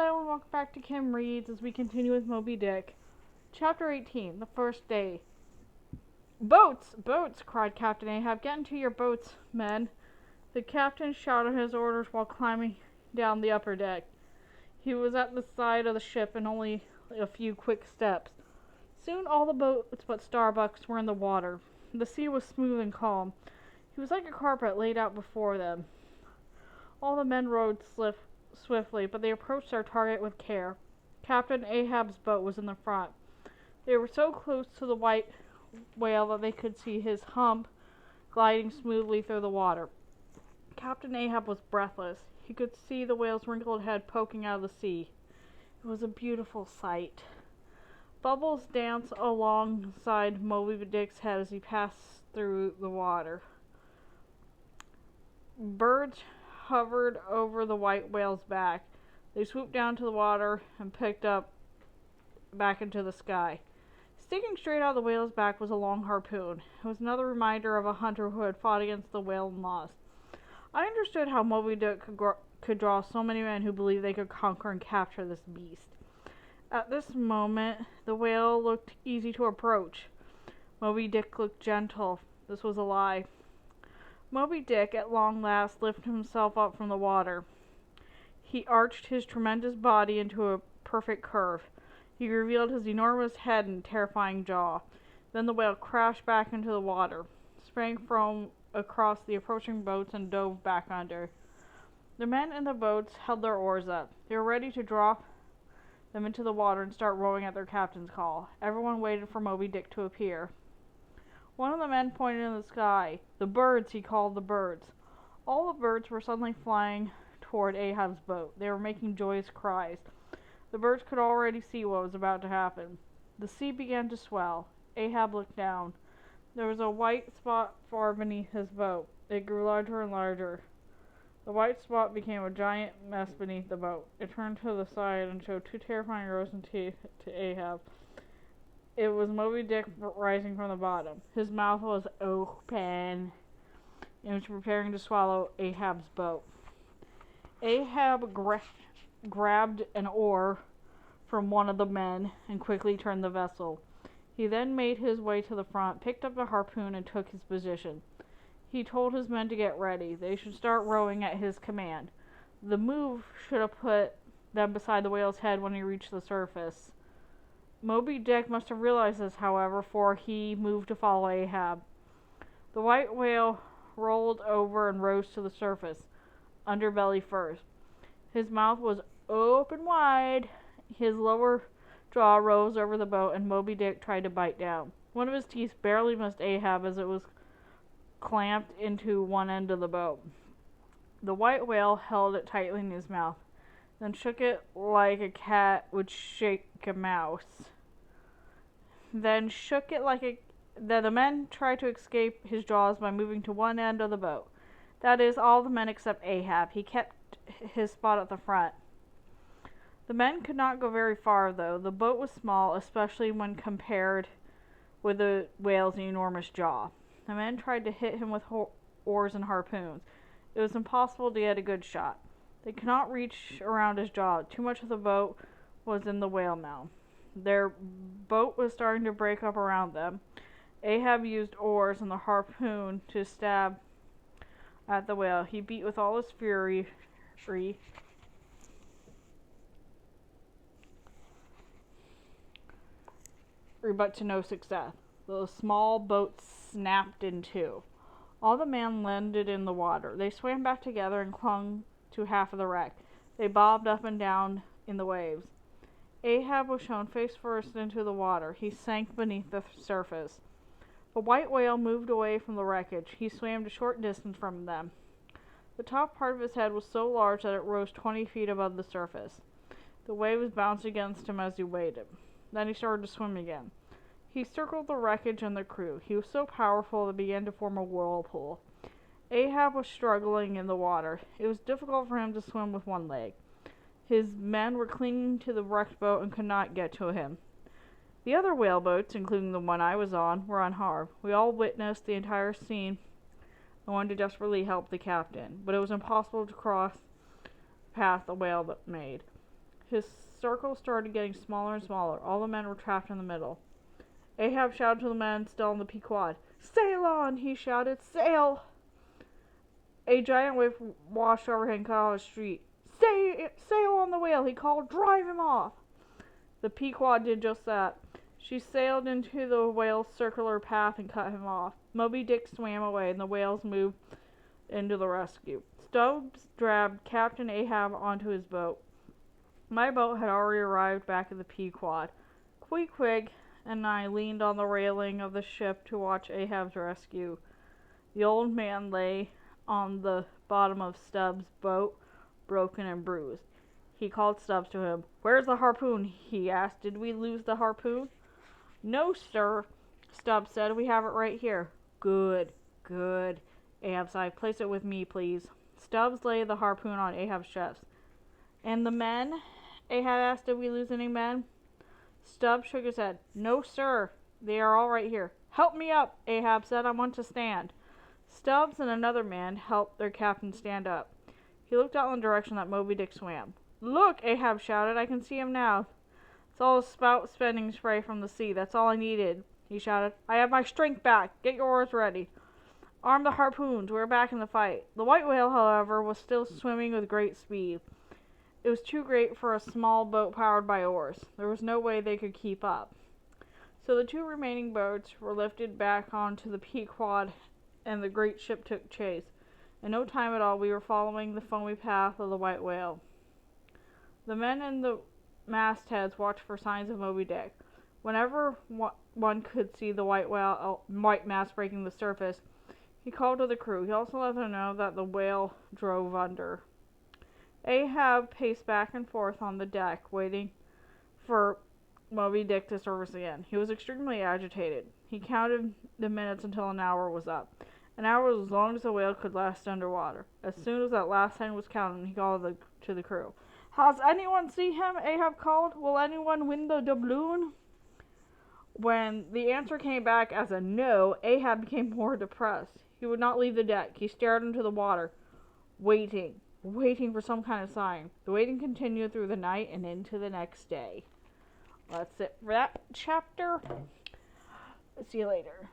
Hello and welcome back to Kim Reads as we continue with Moby Dick. Chapter 18, the first day. Boats! Boats! Cried Captain Ahab. Get into your boats, men. The captain shouted his orders while climbing down the upper deck. He was at the side of the ship in only a few quick steps. Soon all the boats but Starbuck's were in the water. The sea was smooth and calm. He was like a carpet laid out before them. All the men rowed swiftly, but they approached their target with care. Captain Ahab's boat was in the front. They were so close to the white whale that they could see his hump gliding smoothly through the water. Captain Ahab was breathless. He could see the whale's wrinkled head poking out of the sea. It was a beautiful sight. Bubbles danced alongside Moby Dick's head as he passed through the water. Birds hovered over the white whale's back. They swooped down to the water and picked up back into the sky. Sticking straight out of the whale's back was a long harpoon. It was another reminder of a hunter who had fought against the whale and lost. I understood how Moby Dick could draw so many men who believed they could conquer and capture this beast. At this moment, the whale looked easy to approach. Moby Dick looked gentle. This was a lie. Moby Dick, at long last, lifted himself up from the water. He arched his tremendous body into a perfect curve. He revealed his enormous head and terrifying jaw. Then the whale crashed back into the water, sprang from across the approaching boats, and dove back under. The men in the boats held their oars up. They were ready to drop them into the water and start rowing at their captain's call. Everyone waited for Moby Dick to appear. One of the men pointed in the sky. The birds, he called the birds. All the birds were suddenly flying toward Ahab's boat. They were making joyous cries. The birds could already see what was about to happen. The sea began to swell. Ahab looked down. There was a white spot far beneath his boat. It grew larger and larger. The white spot became a giant mess beneath the boat. It turned to the side and showed two terrifying rows of teeth to Ahab. It was Moby Dick rising from the bottom. His mouth was open. He was preparing to swallow Ahab's boat. Ahab grabbed an oar from one of the men and quickly turned the vessel. He then made his way to the front, picked up the harpoon, and took his position. He told his men to get ready. They should start rowing at his command. The move should have put them beside the whale's head when he reached the surface. Moby Dick must have realized this, however, for he moved to follow Ahab. The white whale rolled over and rose to the surface, underbelly first. His mouth was open wide. His lower jaw rose over the boat, and Moby Dick tried to bite down. One of his teeth barely missed Ahab as it was clamped into one end of the boat. The white whale held it tightly in his mouth, then shook it like a cat would shake a mouse. Then the men tried to escape his jaws by moving to one end of the boat. That is, all the men except Ahab. He kept his spot at the front. The men could not go very far, though. The boat was small, especially when compared with the whale's enormous jaw. The men tried to hit him with oars and harpoons. It was impossible to get a good shot. They could not reach around his jaw. Too much of the boat was in the whale now. Their boat was starting to break up around them. Ahab used oars and the harpoon to stab at the whale. He beat with all his fury, but to no success. The small boat snapped in two. All the men landed in the water. They swam back together and clung to half of the wreck. They bobbed up and down in the waves. Ahab was shown face first into the water. He sank beneath the surface. The white whale moved away from the wreckage. He swam a short distance from them. The top part of his head was so large that it rose 20 feet above the surface. The waves bounced against him as he waded. Then he started to swim again. He circled the wreckage and the crew. He was so powerful that it began to form a whirlpool. Ahab was struggling in the water. It was difficult for him to swim with one leg. His men were clinging to the wrecked boat and could not get to him. The other whaleboats, including the one I was on, were unharmed. We all witnessed the entire scene and wanted to desperately help the captain, but it was impossible to cross the path the whale made. His circle started getting smaller and smaller. All the men were trapped in the middle. Ahab shouted to the men still in the Pequod. "Sail on!" he shouted. "Sail!" A giant wave washed overhead and cut off the street. "Sail on the whale!" he called. "Drive him off!" The Pequod did just that. She sailed into the whale's circular path and cut him off. Moby Dick swam away, and the whales moved into the rescue. Stubbs dragged Captain Ahab onto his boat. My boat had already arrived back at the Pequod. Queequeg and I leaned on the railing of the ship to watch Ahab's rescue. The old man lay on the bottom of Stubbs' boat, broken and bruised. He called Stubbs to him. "Where's the harpoon?" he asked. "Did we lose the harpoon?" "No, sir," Stubbs said. "We have it right here." Good. Ahab sighed. "Place it with me, please." Stubbs laid the harpoon on Ahab's chest. "And the men?" Ahab asked. "Did we lose any men?" Stubbs shook his head. "No, sir. They are all right here." "Help me up," Ahab said. "I want to stand." Stubbs and another man helped their captain stand up. He looked out in the direction that Moby Dick swam. "Look!" Ahab shouted. "I can see him now. It's all a spout spending spray from the sea. That's all I needed," he shouted. "I have my strength back. Get your oars ready. Arm the harpoons. We're back in the fight." The white whale, however, was still swimming with great speed. It was too great for a small boat powered by oars. There was no way they could keep up. So the two remaining boats were lifted back onto the Pequod, and the great ship took chase. In no time at all, we were following the foamy path of the white whale. The men in the mastheads watched for signs of Moby Dick. Whenever one could see the white mast breaking the surface, he called to the crew. He also let them know that the whale drove under. Ahab paced back and forth on the deck, waiting for Moby Dick to surface again. He was extremely agitated. He counted the minutes until an hour was up. An hour was as long as a whale could last underwater. As soon as that last second was counted, he called to the crew. "Has anyone seen him?" Ahab called. "Will anyone win the doubloon?" When the answer came back as a no, Ahab became more depressed. He would not leave the deck. He stared into the water, waiting for some kind of sign. The waiting continued through the night and into the next day. That's it for that chapter. See you later.